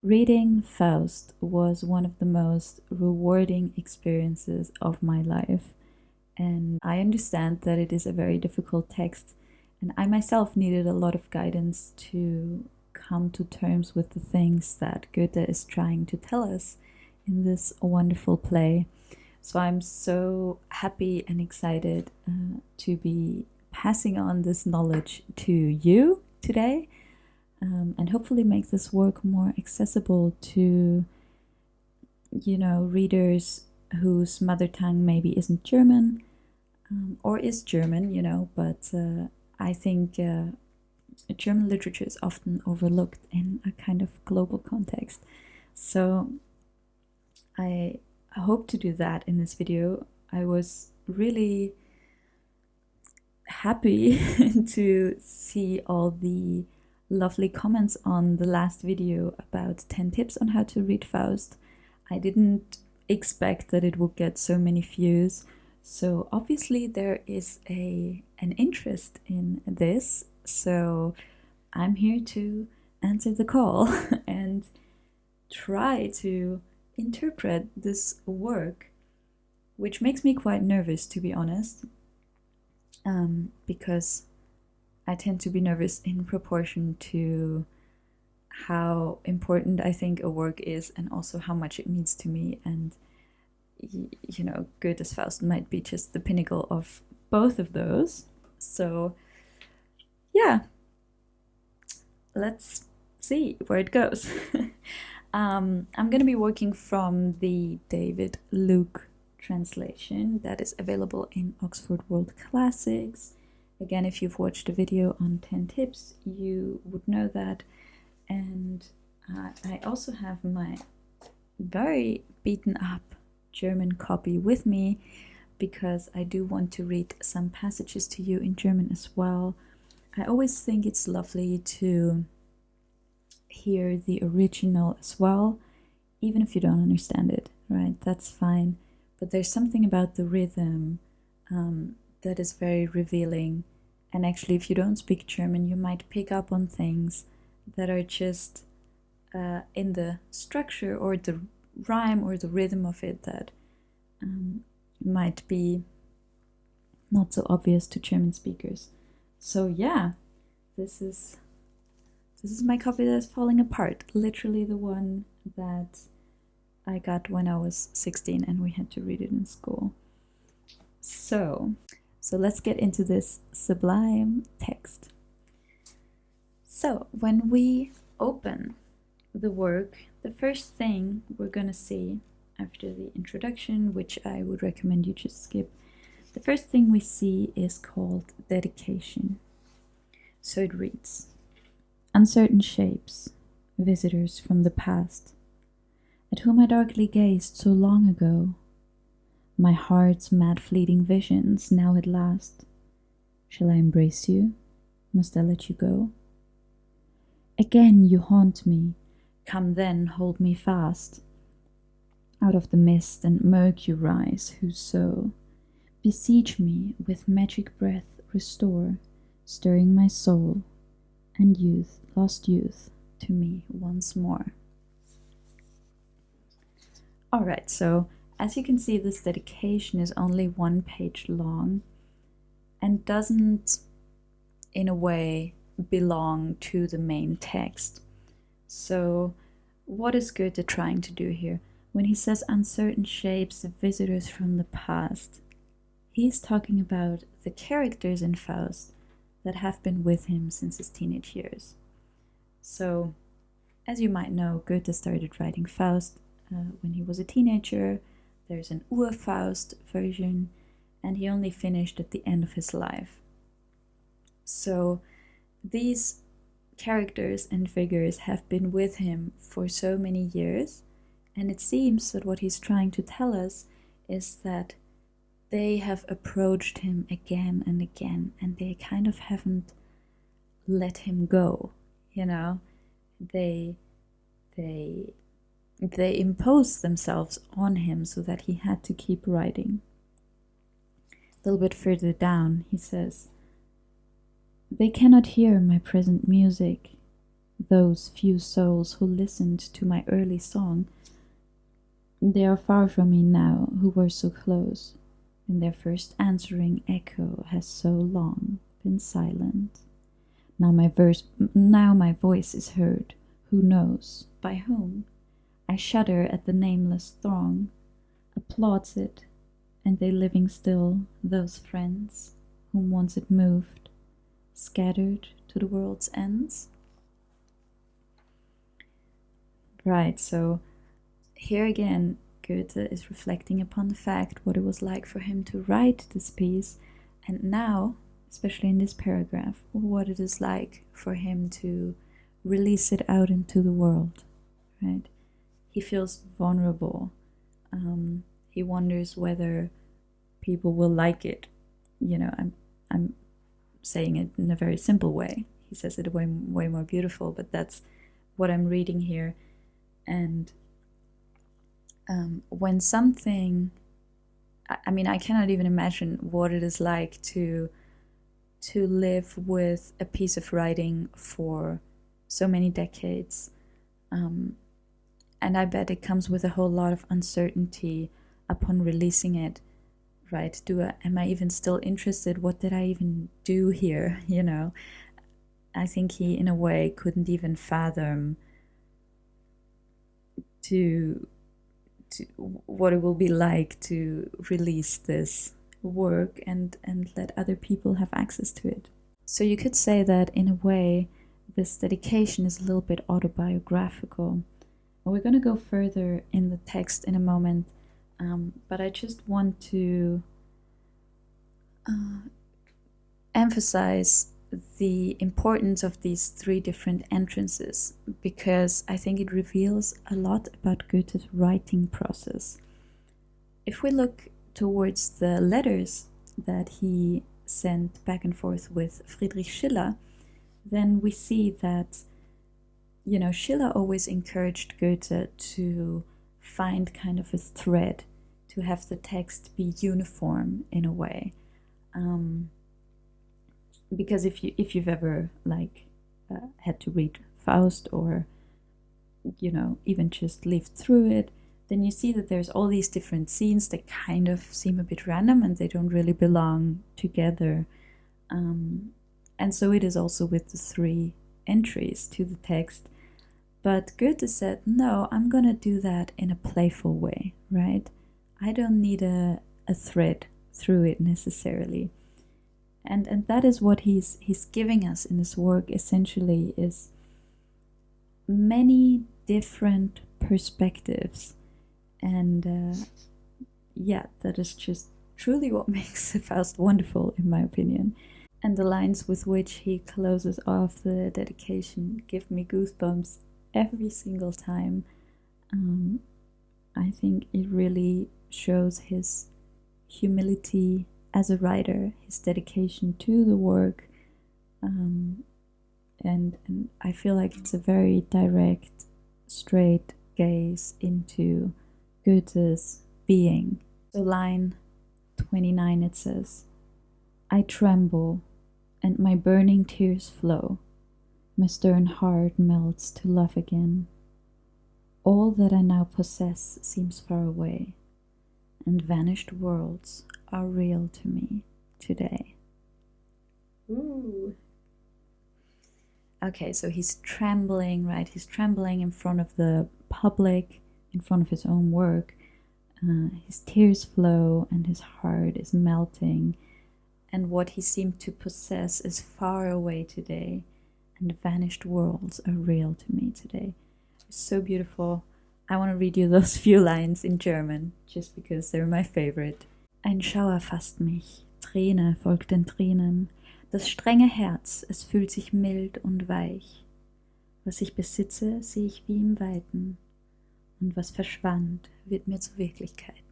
Reading Faust was one of the most rewarding experiences of my life, and I understand that it is a very difficult text, and I myself needed a lot of guidance to come to terms with the things that Goethe is trying to tell us in this wonderful play. So I'm so happy and excited to be passing on this knowledge to you today, and hopefully make this work more accessible to, readers whose mother tongue maybe isn't German, or is German, but I think German literature is often overlooked in a kind of global context. So I hope to do that in this video. I was really happy to see all the lovely comments on the last video about 10 tips on how to read Faust. I didn't expect that it would get so many views, so obviously there is an interest in this, so I'm here to answer the call and try to interpret this work, which makes me quite nervous, to be honest, because I tend to be nervous in proportion to how important I think a work is and also how much it means to me. And, Goethe's Faust might be just the pinnacle of both of those. So, yeah, let's see where it goes. I'm going to be working from the David Luke translation that is available in Oxford World Classics. Again, if you've watched a video on 10 tips, you would know that. And I also have my very beaten up German copy with me because I do want to read some passages to you in German as well. I always think it's lovely to hear the original as well, even if you don't understand it, right? That's fine. But there's something about the rhythm that is very revealing. And actually, if you don't speak German, you might pick up on things that are just in the structure or the rhyme or the rhythm of it that might be not so obvious to German speakers. So yeah, this is my copy that is falling apart. Literally the one that I got when I was 16 and we had to read it in school. So let's get into this sublime text. So when we open the work, the first thing we're gonna see after the introduction, which I would recommend you just skip, the first thing we see is called dedication. So it reads, "Uncertain shapes, visitors from the past, at whom I darkly gazed so long ago, my heart's mad fleeting visions, now at last. Shall I embrace you? Must I let you go? Again you haunt me, come then, hold me fast. Out of the mist and murk you rise, whoso, beseech me with magic breath restore, stirring my soul, and youth, lost youth, to me once more." Alright, so as you can see, this dedication is only 1 page long and doesn't, in a way, belong to the main text. So what is Goethe trying to do here? When he says uncertain shapes, visitors from the past, he's talking about the characters in Faust that have been with him since his teenage years. So, as you might know, Goethe started writing Faust when he was a teenager. There's an Ur-Faust version, and he only finished at the end of his life. So these characters and figures have been with him for so many years, and it seems that what he's trying to tell us is that they have approached him again and again, and they kind of haven't let him go, They imposed themselves on him so that he had to keep writing. A little bit further down, he says, "They cannot hear my present music. those few souls who listened to my early song, they are far from me now who were so close, and their first answering echo has so long been silent. Now my voice is heard, who knows by whom? I shudder at the nameless throng, applauds it, and they living still, those friends whom once it moved, scattered to the world's ends. Right, so here again, Goethe is reflecting upon the fact what it was like for him to write this piece, and now, especially in this paragraph, what it is like for him to release it out into the world, right? He feels vulnerable. He wonders whether people will like it. You know, I'm saying it in a very simple way. He says it way more beautiful, but that's what I'm reading here. And when something, I mean, I cannot even imagine what it is like to live with a piece of writing for so many decades. And I bet it comes with a whole lot of uncertainty upon releasing it, right? Am I even still interested? What did I even do here? You know, I think he, in a way, couldn't even fathom to what it will be like to release this work and let other people have access to it. So you could say that, in a way, this dedication is a little bit autobiographical. We're going to go further in the text in a moment, but I just want to emphasize the importance of these three different entrances, because I think it reveals a lot about Goethe's writing process. If we look towards the letters that he sent back and forth with Friedrich Schiller, then we see that, you know, Schiller always encouraged Goethe to find kind of a thread, to have the text be uniform in a way. Because if you've ever had to read Faust, or, you know, even just lived through it, then you see that there's all these different scenes that kind of seem a bit random and they don't really belong together. And so it is also with the three entries to the text. But Goethe said, no, I'm going to do that in a playful way, right? I don't need a thread through it necessarily. And that is what he's giving us in his work, essentially, is many different perspectives. And yeah, that is just truly what makes Faust wonderful, in my opinion. And the lines with which he closes off the dedication give me goosebumps every single time. I think it really shows his humility as a writer, his dedication to the work, and I feel like it's a very direct, straight gaze into Goethe's being. So line 29, it says, I tremble, and my burning tears flow. My stern heart melts to love again. All that I now possess seems far away, and vanished worlds are real to me today. Ooh. Okay, so he's trembling, right? He's trembling in front of the public, in front of his own work. His tears flow and his heart is melting. And what he seemed to possess is far away today, and vanished worlds are real to me today. It's so beautiful. I want to read you those few lines in German, just because they're my favorite. Ein Schauer fasst mich, Träne folgt den Tränen, das strenge Herz, es fühlt sich mild und weich. Was ich besitze, sehe ich wie im Weiten, und was verschwand, wird mir zur Wirklichkeit.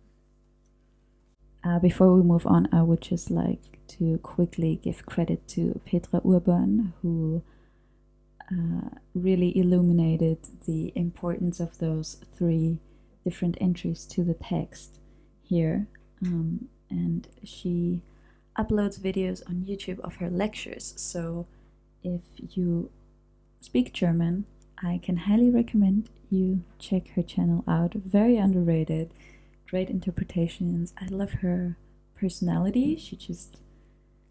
Before we move on, I would just like to quickly give credit to Petra Urban, who really illuminated the importance of those three different entries to the text here. And she uploads videos on YouTube of her lectures. So if you speak German, I can highly recommend you check her channel out. Very underrated, great interpretations. I love her personality. She just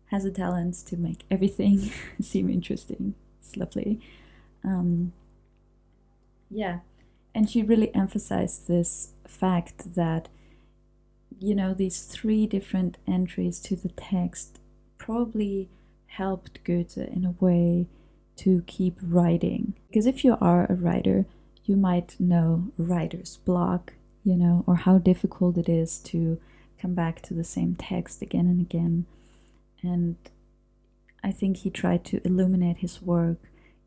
has a talent to make everything seem interesting. It's lovely. Yeah, and she really emphasized this fact that, you know, these 3 different entries to the text probably helped Goethe in a way to keep writing. Because if you are a writer, you might know writer's block, you know, or how difficult it is to come back to the same text again and again. And I think he tried to illuminate his work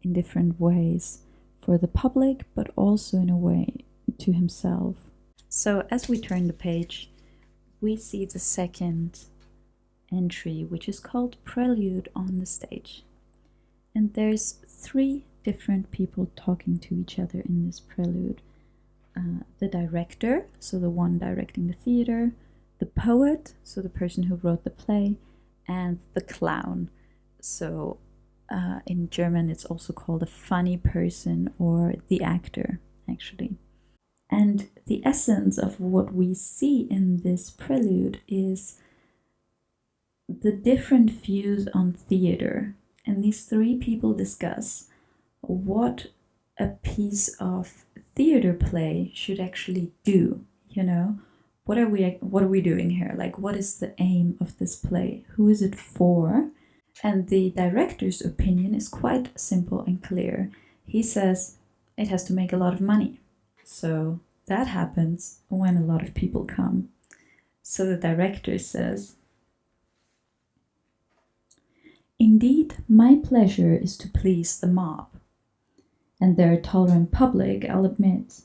in different ways for the public, but also in a way to himself. So as we turn the page, we see the second entry, which is called Prelude on the Stage. And there's 3 different people talking to each other in this prelude. The director, so the one directing the theater, the poet, so the person who wrote the play, and the clown. So in German it's also called a funny person or the actor, actually. And the essence of what we see in this prelude is the different views on theater. And these 3 people discuss what a piece of theater play should actually do, you know? What are we doing here? Like, what is the aim of this play? Who is it for? And the director's opinion is quite simple and clear. He says it has to make a lot of money. So that happens when a lot of people come. So the director says, "Indeed, my pleasure is to please the mob. And they're a tolerant public, I'll admit.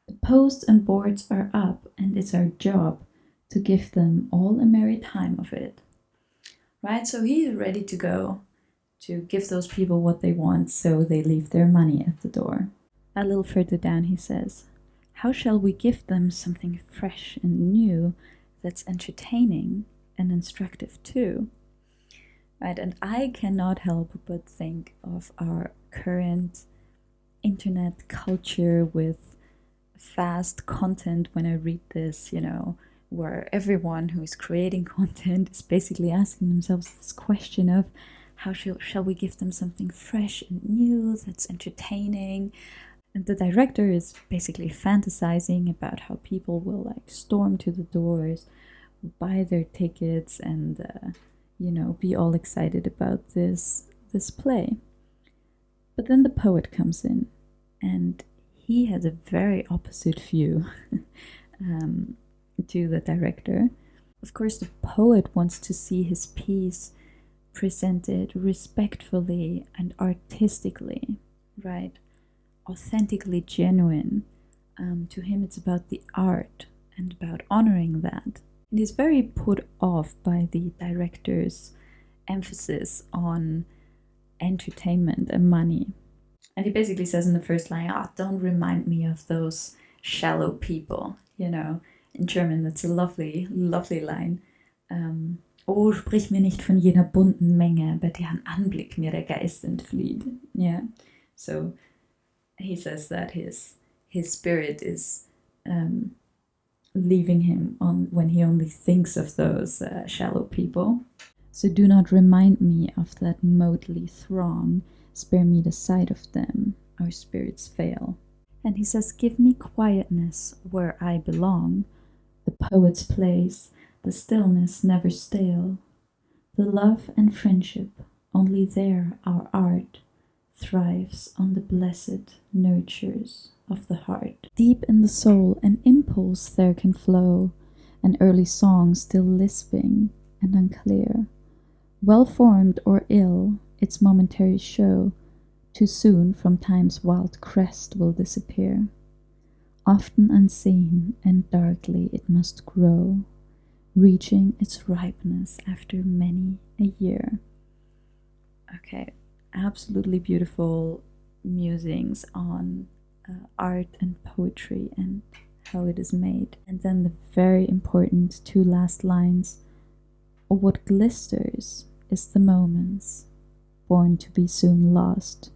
The posts and boards are up, and it's our job to give them all a merry time of it." Right? So he's ready to go to give those people what they want, so they leave their money at the door. A little further down he says, "How shall we give them something fresh and new that's entertaining and instructive too?" Right, and I cannot help but think of our current internet culture with fast content when I read this, you know, where everyone who is creating content is basically asking themselves this question of how shall we give them something fresh and new that's entertaining. And the director is basically fantasizing about how people will like storm to the doors, buy their tickets, and you know, be all excited about this play. But then the poet comes in, and he has a very opposite view to the director. Of course, the poet wants to see his piece presented respectfully and artistically, right? Authentically genuine. To him, it's about the art and about honoring that. And he's very put off by the director's emphasis on entertainment and money. And he basically says in the first line, don't remind me of those shallow people, you know. In German, that's a lovely, lovely line. Oh, sprich mir nicht von jener bunten Menge, bei deren Anblick mir der Geist entflieht. Yeah. So he says that his spirit is leaving him on when he only thinks of those shallow people. So do not remind me of that motley throng, spare me the sight of them, our spirits fail. And he says, give me quietness where I belong, the poet's place, the stillness never stale, the love and friendship, only there our art thrives on the blessed nurtures of the heart. Deep in the soul an impulse there can flow, an early song still lisping and unclear, well formed or ill, its momentary show, too soon from time's wild crest will disappear. Often unseen and darkly it must grow, reaching its ripeness after many a year. Okay, absolutely beautiful musings on art and poetry and how it is made. And then the very important 2 last lines. What glisters is the moments, born to be soon lost,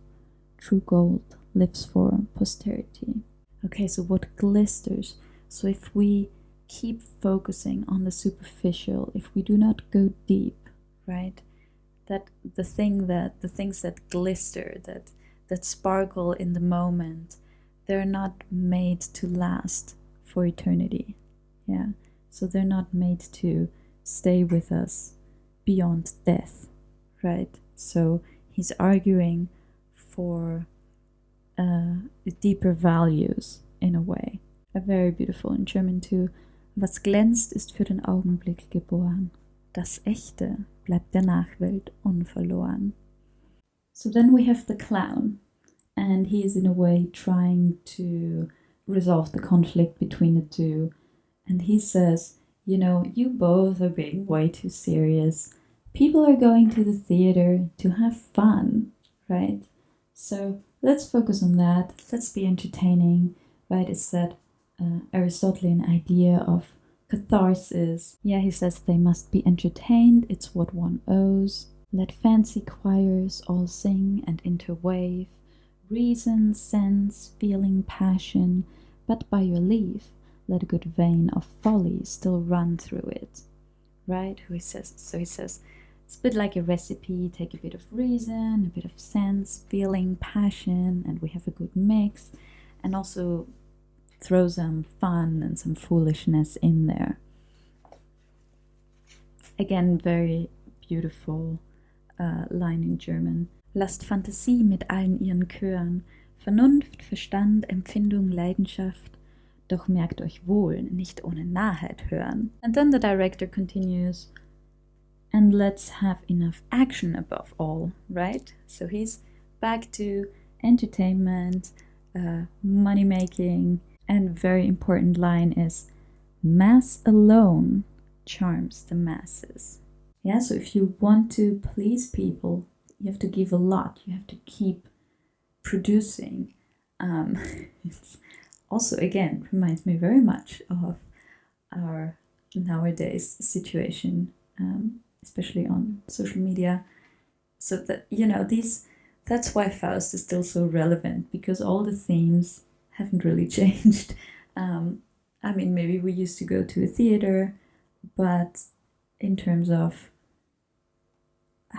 true gold lives for posterity. Okay, so what glisters? So if we keep focusing on the superficial, if we do not go deep, right? That the things that glister, that sparkle in the moment, they're not made to last for eternity. Yeah. So they're not made to stay with us beyond death, right? So he's arguing for deeper values in a way. A very beautiful in German too. Was glänzt, ist für den Augenblick geboren. Das Echte bleibt der Nachwelt unverloren. So then we have the clown, and he is in a way trying to resolve the conflict between the two. And he says, you know, you both are being way too serious. People are going to the theater to have fun, right? So let's focus on that. Let's be entertaining, right? It's that Aristotelian idea of catharsis. Yeah, he says they must be entertained. It's what one owes. Let fancy choirs all sing and interwave. Reason, sense, feeling, passion. But by your leave, let a good vein of folly still run through it. Right? He says, it's a bit like a recipe. Take a bit of reason, a bit of sense, feeling, passion, and we have a good mix. And also throw some fun and some foolishness in there. Again, very beautiful line in German. Lasst Fantasie mit allen ihren Chören, Vernunft, Verstand, Empfindung, Leidenschaft, doch merkt euch wohl, nicht ohne Narrheit hören. And then the director continues, and let's have enough action above all, right? So he's back to entertainment, money making, and very important line is, mass alone charms the masses. Yeah, so if you want to please people, you have to give a lot. You have to keep producing. It's also, again, reminds me very much of our nowadays situation, especially on social media. So that, you know, that's why Faust is still so relevant, because all the themes haven't really changed. I mean, maybe we used to go to a theater, but in terms of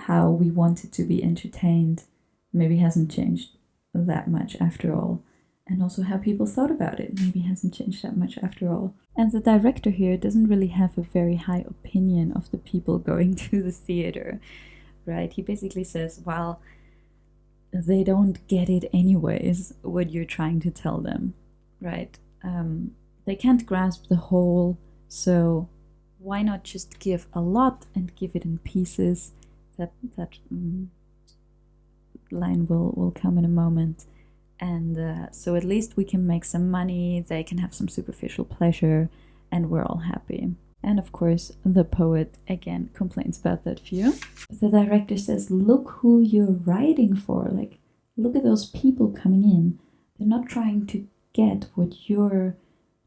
how we wanted to be entertained, maybe hasn't changed that much after all. And also how people thought about it maybe hasn't changed that much after all. And the director here doesn't really have a very high opinion of the people going to the theater, right? He basically says, well, they don't get it anyways, what you're trying to tell them, right? They can't grasp the whole, so why not just give a lot and give it in pieces? That line will come in a moment. And so at least we can make some money, they can have some superficial pleasure, and we're all happy. And of course, the poet again complains about that view. The director says, look who you're writing for. Like, look at those people coming in. They're not trying to get what you're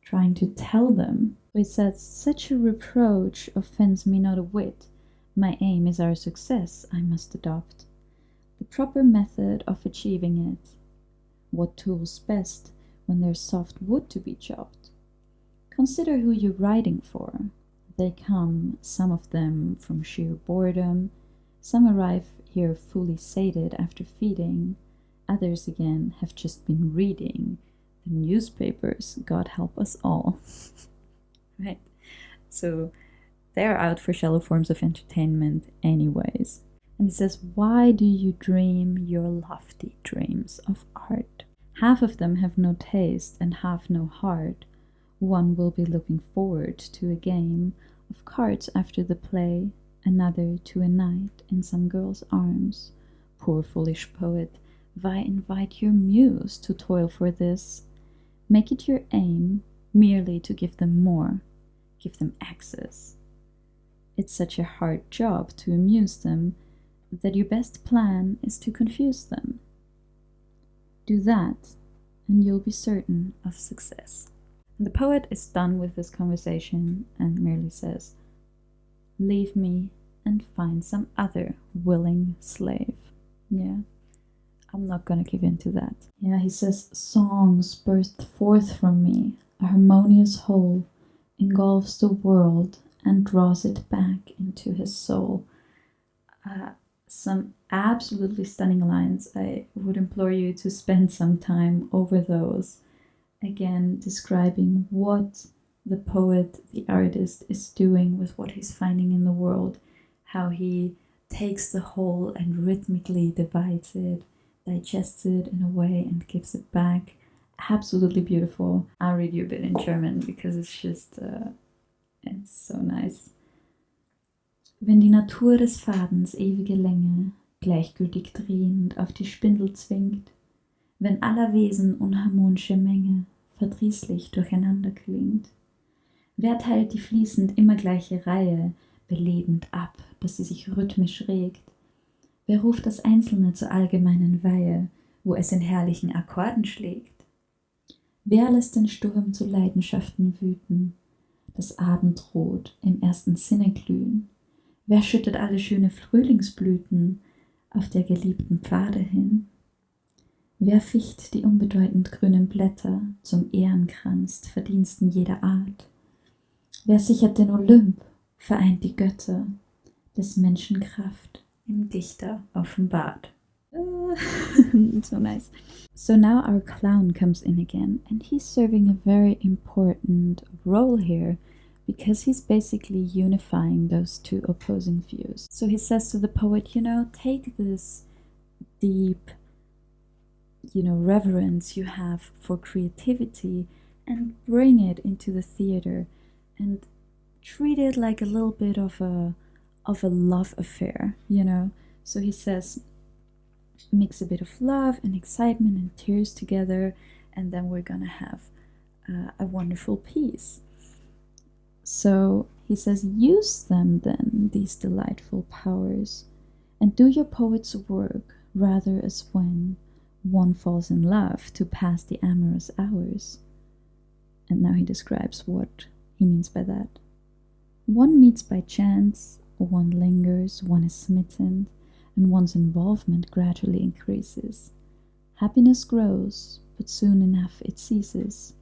trying to tell them. So he says, such a reproach offends me not a whit. My aim is our success, I must adopt the proper method of achieving it. What tool's best when there's soft wood to be chopped? Consider who you're writing for. They come, some of them from sheer boredom, some arrive here fully sated after feeding, others again have just been reading the newspapers, God help us all. Right? So they're out for shallow forms of entertainment anyways. And he says, why do you dream your lofty dreams of art? Half of them have no taste and half no heart. One will be looking forward to a game of cards after the play, another to a night in some girl's arms. Poor foolish poet, why invite your muse to toil for this? Make it your aim merely to give them more, give them access. It's such a hard job to amuse them that your best plan is to confuse them. Do that, and you'll be certain of success. And the poet is done with this conversation and merely says, leave me and find some other willing slave. Yeah. I'm not gonna give in to that. Yeah, he says, songs burst forth from me, a harmonious whole, engulfs the world and draws it back into his soul. Some absolutely stunning lines. I would implore you to spend some time over those. Again, describing what the poet, the artist, is doing with what he's finding in the world, how he takes the whole and rhythmically divides it, digests it in a way, and gives it back. Absolutely beautiful. I'll read you a bit in German because it's just, it's so nice. Wenn die Natur des Fadens ewige Länge gleichgültig drehend auf die Spindel zwingt, wenn aller Wesen unharmonische Menge verdrießlich durcheinander klingt, wer teilt die fließend immer gleiche Reihe belebend ab, dass sie sich rhythmisch regt? Wer ruft das Einzelne zur allgemeinen Weihe, wo es in herrlichen Akkorden schlägt? Wer lässt den Sturm zu Leidenschaften wüten, das Abendrot im ersten Sinne glühen? Wer schüttet alle schöne Frühlingsblüten auf der geliebten Pfade hin? Wer ficht die unbedeutend grünen Blätter zum Ehrenkranz Verdiensten jeder Art? Wer sichert den Olymp, vereint die Götter, des Menschen Kraft im Dichter offenbart? So nice. So now our clown comes in again, and he's serving a very important role here because he's basically unifying those two opposing views. So he says to the poet, take this deep, reverence you have for creativity and bring it into the theater and treat it like a little bit of a love affair, So he says, mix a bit of love and excitement and tears together, and then we're gonna have a wonderful piece. So he says, use them then, these delightful powers, and do your poet's work rather as when one falls in love to pass the amorous hours. And now he describes what he means by that. One meets by chance, one lingers, one is smitten, and one's involvement gradually increases. Happiness grows, but soon enough it ceases.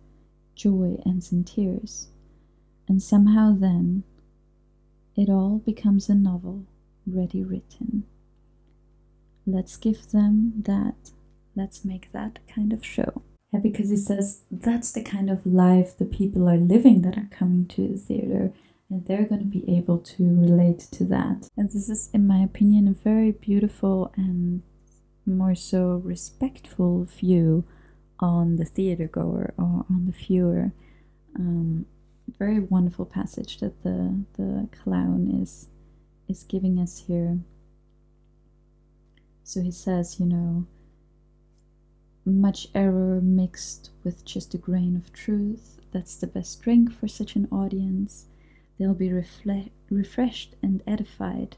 Joy ends in tears. And somehow then, it all becomes a novel, ready written. Let's give them that. Let's make that kind of show. Yeah, because he says that's the kind of life the people are living that are coming to the theater, and they're going to be able to relate to that. And this is, in my opinion, a very beautiful and more so respectful view on the theater goer or on the viewer. Very wonderful passage that the clown is giving us here. So he says, much error mixed with just a grain of truth, that's the best drink for such an audience. They'll be refreshed and edified.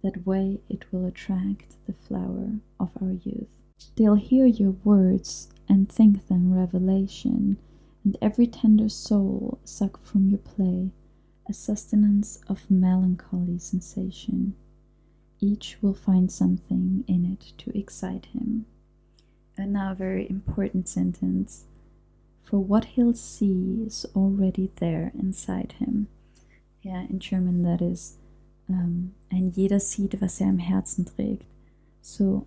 That way it will attract the flower of our youth. They'll hear your words and think them revelation, and every tender soul suck from your play a sustenance of melancholy sensation. Each will find something in it to excite him. And now a very important sentence. For what he'll see is already there inside him. Yeah, in German that is, ein jeder sieht, was im Herzen trägt. So,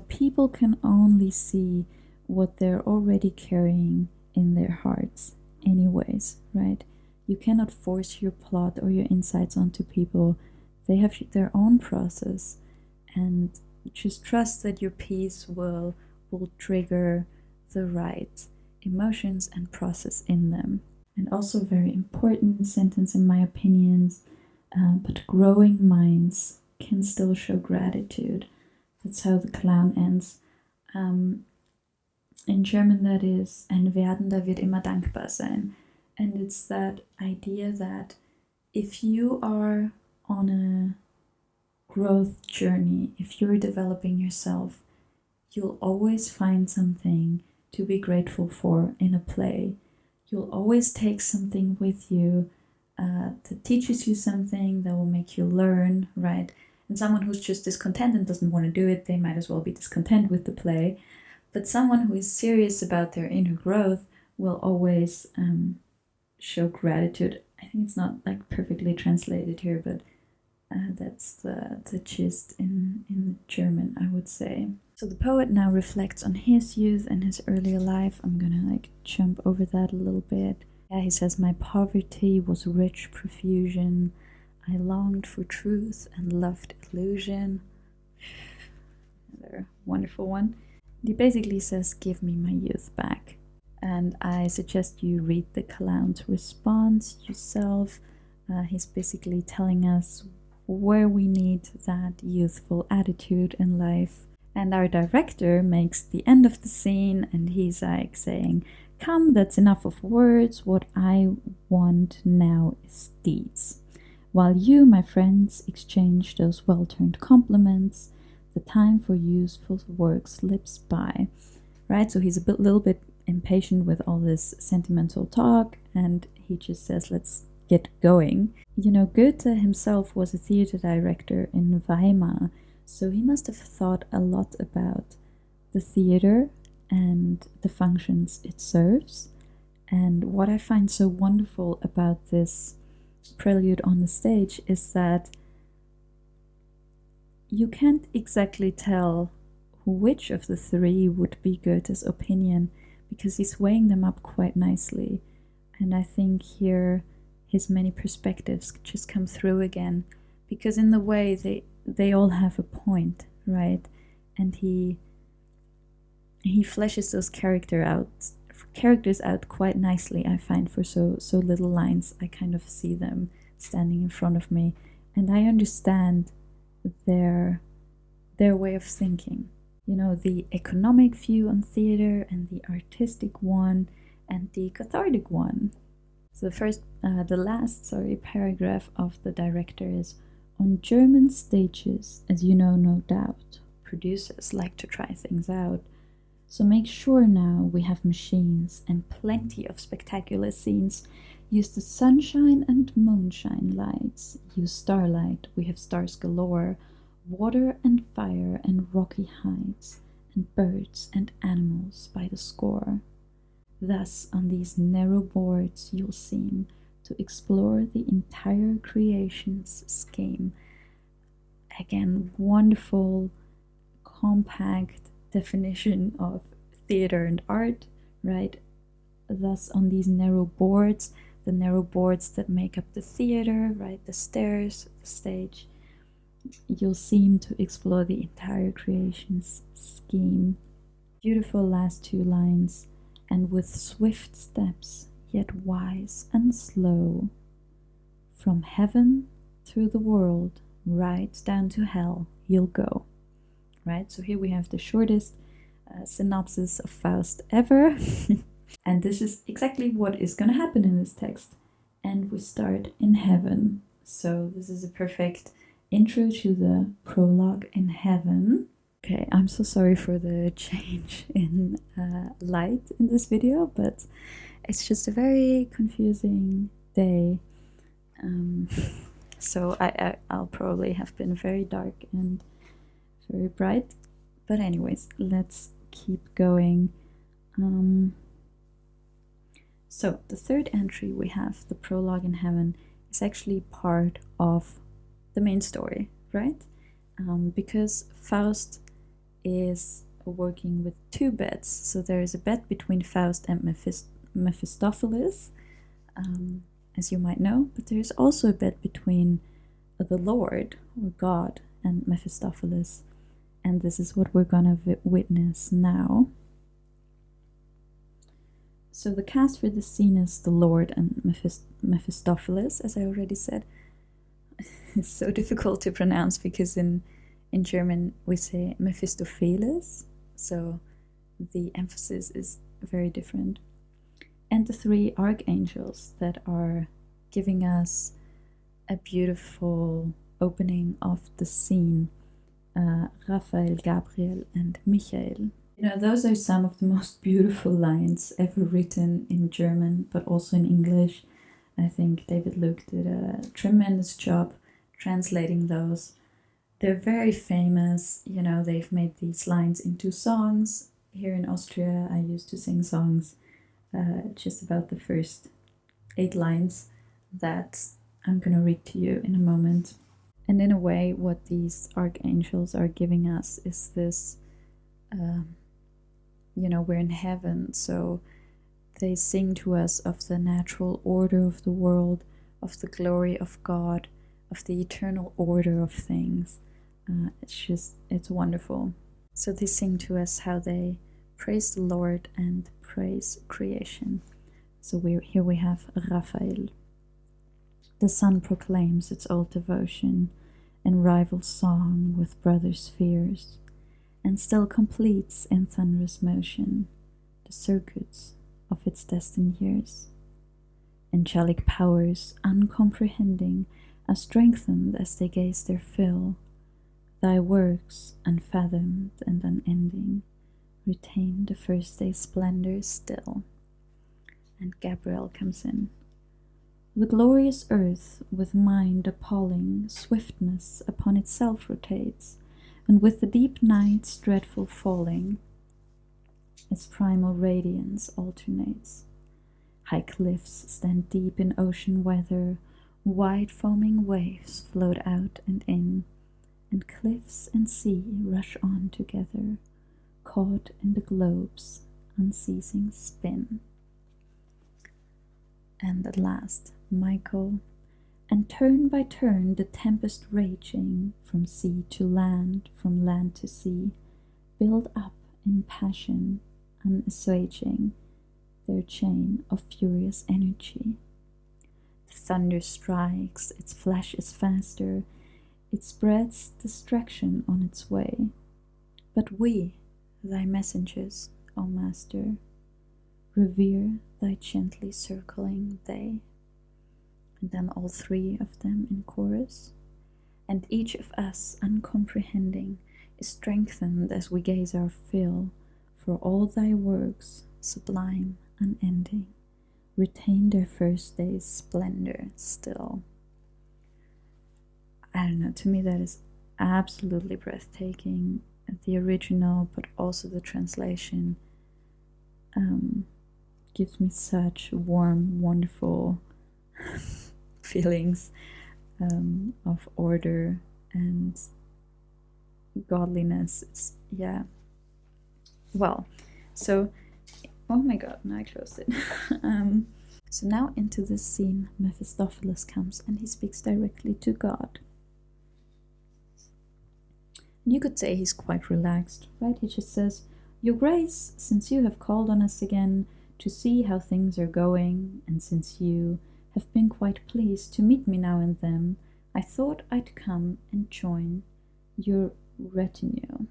people can only see what they're already carrying in their hearts anyways, right? You cannot force your plot or your insights onto people. They have their own process, and just trust that your piece will trigger the right emotions and process in them. And also a very important sentence in my opinions, but growing minds can still show gratitude. That's how the clown ends. In German that is, ein Werdender wird immer dankbar sein. And it's that idea that if you are on a growth journey, if you're developing yourself, you'll always find something to be grateful for in a play. You'll always take something with you that teaches you something, that will make you learn, right? And someone who's just discontent and doesn't want to do it, they might as well be discontent with the play. But someone who is serious about their inner growth will always show gratitude. I think it's not like perfectly translated here, but that's the gist in German, I would say. So the poet now reflects on his youth and his earlier life. I'm gonna like jump over that a little bit. Yeah, he says, my poverty was rich profusion. I longed for truth and loved illusion. Another wonderful one. He basically says, give me my youth back. And I suggest you read the clown's response yourself. He's basically telling us where we need that youthful attitude in life. And our director makes the end of the scene and he's like saying, come, that's enough of words. What I want now is deeds. While you, my friends, exchange those well-turned compliments, the time for useful work slips by. Right? So he's a little bit impatient with all this sentimental talk and he just says, let's get going. You know, Goethe himself was a theater director in Weimar, so he must have thought a lot about the theater and the functions it serves. And what I find so wonderful about this prelude on the stage is that you can't exactly tell which of the three would be Goethe's opinion because he's weighing them up quite nicely. And I think here his many perspectives just come through again, because in the way they all have a point, right? And he fleshes those characters out quite nicely, I find, for so little lines. I kind of see them standing in front of me and I understand their way of thinking. You know, the economic view on theater and the artistic one and the cathartic one. So the last paragraph of the director is, on German stages, as you know, no doubt, producers like to try things out. So make sure now we have machines and plenty of spectacular scenes. Use the sunshine and moonshine lights. Use starlight, we have stars galore. Water and fire and rocky heights, and birds and animals by the score. Thus, on these narrow boards, you'll seem to explore the entire creation's scheme. Again, wonderful, compact definition of theater and art, right? Thus, on these narrow boards, the narrow boards that make up the theater, right? The stairs, the stage, you'll seem to explore the entire creation's scheme. Beautiful last two lines. And with swift steps, yet wise and slow, from heaven through the world, right down to hell, you'll go. Right? So here we have the shortest synopsis of Faust ever. And this is exactly what is going to happen in this text. And we start in heaven. So this is a perfect intro to the prologue in heaven. Okay, I'm so sorry for the change in light in this video, but it's just a very confusing day. So I'll probably have been very dark and very bright. But anyways, let's keep going. So the third entry we have, the prologue in heaven, is actually part of the main story, right? Because Faust is working with two bets. So there is a bet between Faust and Mephistopheles, as you might know, but there is also a bet between the Lord, or God, and Mephistopheles. And this is what we're gonna witness now. So the cast for this scene is the Lord and Mephistopheles, as I already said. It's so difficult to pronounce because in German we say Mephistopheles, so the emphasis is very different. And the three archangels that are giving us a beautiful opening of the scene, Raphael, Gabriel, and Michael. You know, those are some of the most beautiful lines ever written in German, but also in English. I think David Luke did a tremendous job translating those. They're very famous, you know, they've made these lines into songs. Here in Austria, I used to sing songs just about the first 8 lines that I'm gonna read to you in a moment. And in a way, what these archangels are giving us is this, you know, we're in heaven, so they sing to us of the natural order of the world, of the glory of God, of the eternal order of things. It's wonderful. So they sing to us how they praise the Lord and praise creation. So here we have Raphael. The sun proclaims its old devotion and rivals song with brothers' fears, and still completes in thunderous motion the circuits of its destined years. Angelic powers, uncomprehending, are strengthened as they gaze their fill. Thy works, unfathomed and unending, retain the first day's splendor still. And Gabriel comes in. The glorious earth, with mind appalling swiftness, upon itself rotates, and with the deep night's dreadful falling, its primal radiance alternates. High cliffs stand deep in ocean weather, wide foaming waves float out and in, and cliffs and sea rush on together, caught in the globe's unceasing spin. And at last, Michael, and turn by turn the tempest raging, from sea to land, from land to sea, build up in passion unassuaging their chain of furious energy. The thunder strikes, its flash is faster, it spreads distraction on its way. But we, thy messengers, O Master, revere thy gently circling they. And then all 3 of them in chorus. And each of us, uncomprehending, is strengthened as we gaze our fill, for all thy works, sublime, unending, retain their first day's splendor still. I don't know, to me that is absolutely breathtaking. The original, but also the translation, gives me such warm, wonderful feelings of order and godliness. Yeah. Well, so, oh my god, now I closed it. So now into this scene, Mephistopheles comes and he speaks directly to God. You could say he's quite relaxed, right? He just says, Your Grace, since you have called on us again to see how things are going, and since you have been quite pleased to meet me now and then, I thought I'd come and join your retinue.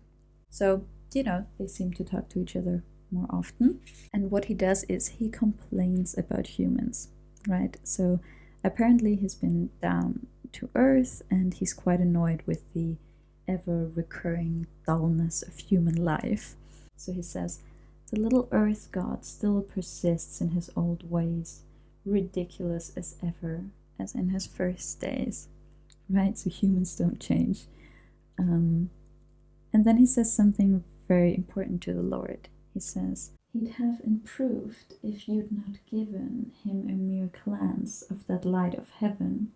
So, you know, they seem to talk to each other more often. And what he does is he complains about humans, right? So apparently he's been down to earth and he's quite annoyed with the ever-recurring dullness of human life. So he says, the little earth god still persists in his old ways, ridiculous as ever, as in his first days, right? So humans don't change. And then he says something very important to the Lord. He says, he'd have improved if you'd not given him a mere glance of that light of heaven.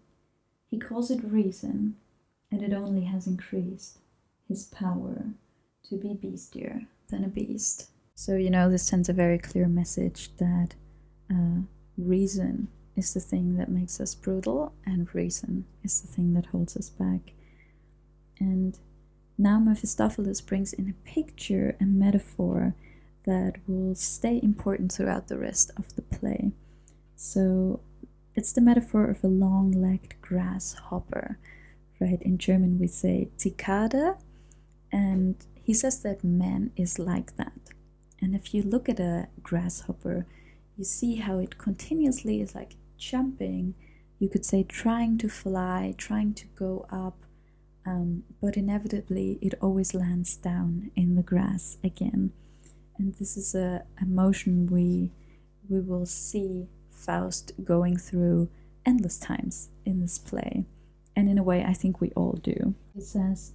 He calls it reason, and it only has increased his power to be beastier than a beast. So, you know, this sends a very clear message that reason is the thing that makes us brutal, and reason is the thing that holds us back. And now Mephistopheles brings in a picture, a metaphor that will stay important throughout the rest of the play. So it's the metaphor of a long-legged grasshopper, right? In German we say Zikade, and he says that man is like that. And if you look at a grasshopper, you see how it continuously is like jumping, you could say trying to fly, trying to go up, but inevitably it always lands down in the grass again. And this is a motion we will see Faust going through endless times in this play. And in a way, I think we all do. He says,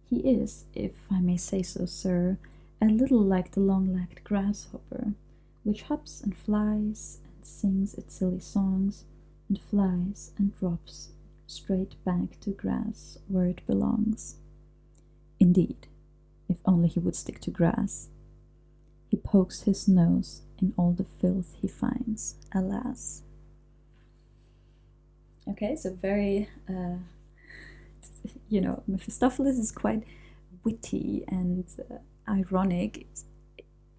He is, if I may say so, sir, a little like the long-legged grasshopper, which hops and flies and sings its silly songs, and flies and drops straight back to grass where it belongs. Indeed, if only he would stick to grass. He pokes his nose in all the filth he finds, alas. Okay, so very, Mephistopheles is quite witty and ironic.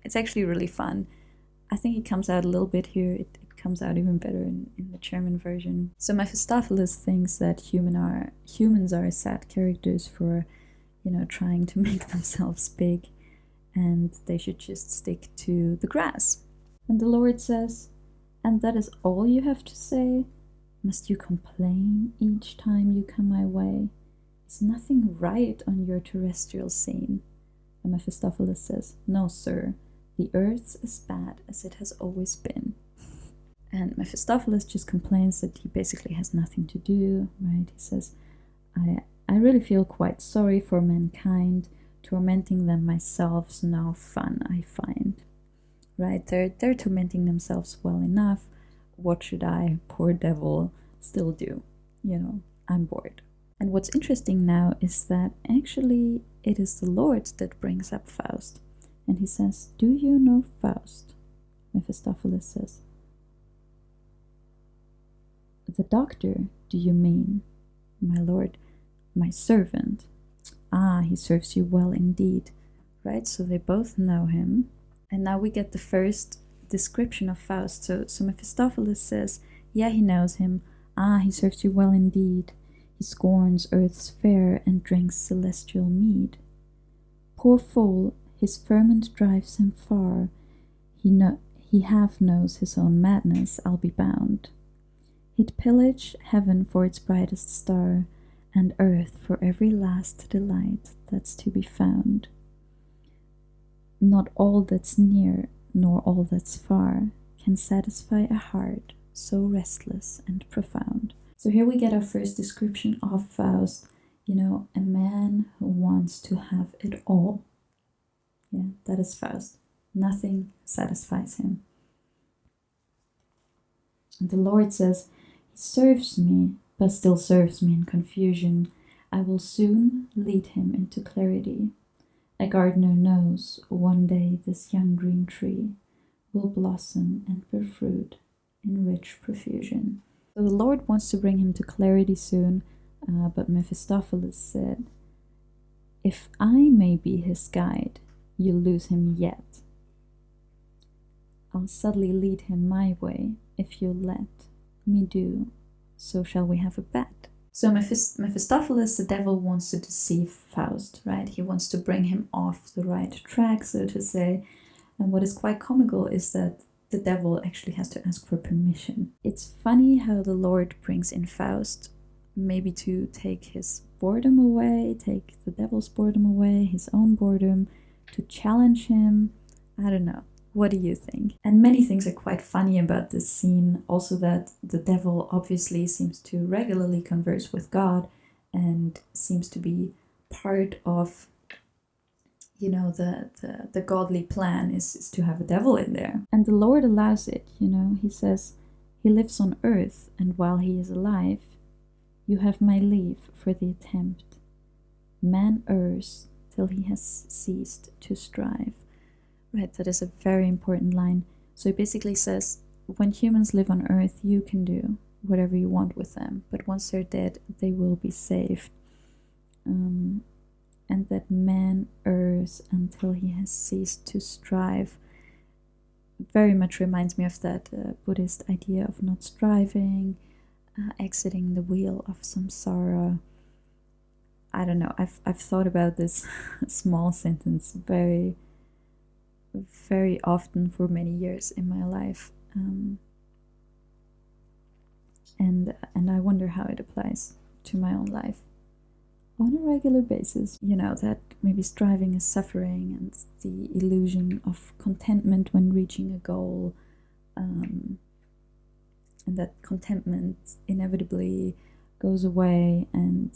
It's actually really fun. I think it comes out a little bit here. It comes out even better in the German version. So Mephistopheles thinks that humans are sad characters for, trying to make themselves big, and they should just stick to the grass. And the Lord says, "And that is all you have to say? Must you complain each time you come my way? Is nothing right on your terrestrial scene?" And Mephistopheles says, "No, sir, the earth's as bad as it has always been." And Mephistopheles just complains that he basically has nothing to do, right? He says, I really feel quite sorry for mankind, tormenting them myself's no fun I find. Right, they're tormenting themselves well enough. What should I, poor devil, still do? I'm bored. And what's interesting now is that actually it is the Lord that brings up Faust. And he says, "Do you know Faust?" Mephistopheles says, "The doctor, do you mean? My lord, my servant. Ah, he serves you well indeed." Right, so they both know him. And now we get the first description of Faust. So Mephistopheles says, yeah, he knows him. Ah, he serves you well indeed. He scorns earth's fare and drinks celestial mead. Poor fool, his ferment drives him far. He half knows his own madness, I'll be bound. He'd pillage heaven for its brightest star, and earth for every last delight that's to be found. Not all that's near, nor all that's far, can satisfy a heart so restless and profound. So here we get our first description of Faust, a man who wants to have it all. Yeah, that is Faust. Nothing satisfies him. And the Lord says, "He serves me, but still serves me in confusion. I will soon lead him into clarity. A gardener knows one day this young green tree will blossom and bear fruit in rich profusion." So the Lord wants to bring him to clarity soon, but Mephistopheles said, "If I may be his guide, you'll lose him yet. I'll subtly lead him my way, if you'll let me do, so shall we have a bet." So Mephistopheles, the devil, wants to deceive Faust, right? He wants to bring him off the right track, so to say. And what is quite comical is that the devil actually has to ask for permission. It's funny how the Lord brings in Faust, maybe to take his boredom away, take the devil's boredom away, his own boredom, to challenge him. I don't know. What do you think? And many things are quite funny about this scene. Also that the devil obviously seems to regularly converse with God and seems to be part of, the godly plan is to have a devil in there. And the Lord allows it, he says, "He lives on earth, and while he is alive, you have my leave for the attempt. Man errs till he has ceased to strive." Right, that is a very important line. So he basically says, when humans live on earth, you can do whatever you want with them, but once they're dead, they will be saved. And that man errs until he has ceased to strive very much reminds me of that Buddhist idea of not striving, exiting the wheel of samsara. I don't know, I've thought about this small sentence very, very often for many years in my life, and I wonder how it applies to my own life on a regular basis. That maybe striving is suffering, and the illusion of contentment when reaching a goal, and that contentment inevitably goes away, and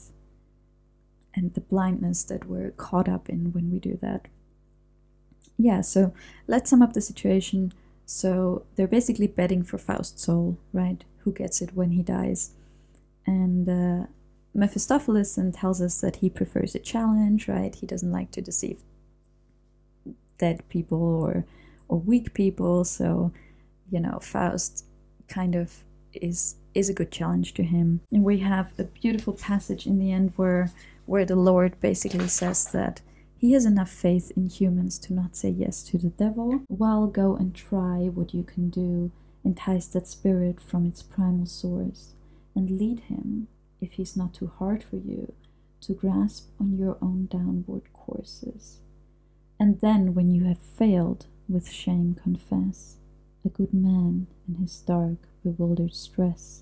and the blindness that we're caught up in when we do that. Yeah, so let's sum up the situation. So they're basically betting for Faust's soul, right? Who gets it when he dies. And Mephistopheles then tells us that he prefers a challenge, right? He doesn't like to deceive dead people or weak people. So, Faust kind of is a good challenge to him. And we have a beautiful passage in the end where the Lord basically says that he has enough faith in humans to not say yes to the devil. Well, go and try what you can do, entice that spirit from its primal source, and lead him, if he's not too hard for you, to grasp on your own downward courses. And then, when you have failed, with shame confess, a good man in his dark, bewildered stress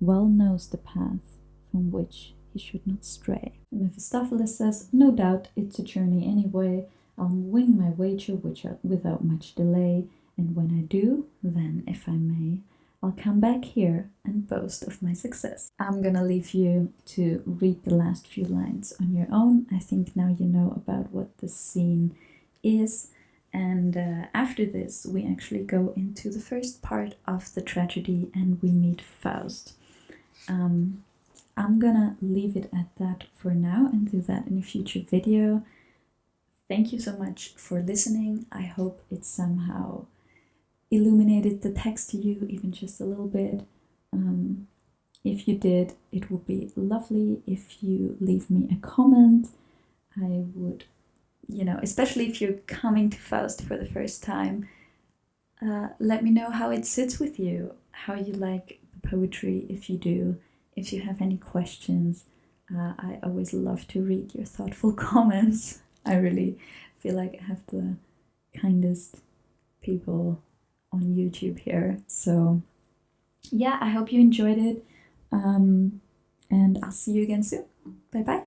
well knows the path from which he should not stray. And Mephistopheles says, no doubt it's a journey anyway. I'll wing my wager without much delay, and when I do, then, if I may, I'll come back here and boast of my success. I'm gonna leave you to read the last few lines on your own. I think now you know about what the scene is. And after this, we actually go into the first part of the tragedy and we meet Faust. I'm gonna leave it at that for now and do that in a future video. Thank you so much for listening. I hope it somehow illuminated the text to you, even just a little bit. If you did, it would be lovely if you leave me a comment. I would, especially if you're coming to Faust for the first time, let me know how it sits with you, how you like the poetry, if you do. If you have any questions, I always love to read your thoughtful comments. I really feel like I have the kindest people on YouTube here. So yeah, I hope you enjoyed it. And I'll see you again soon. Bye bye.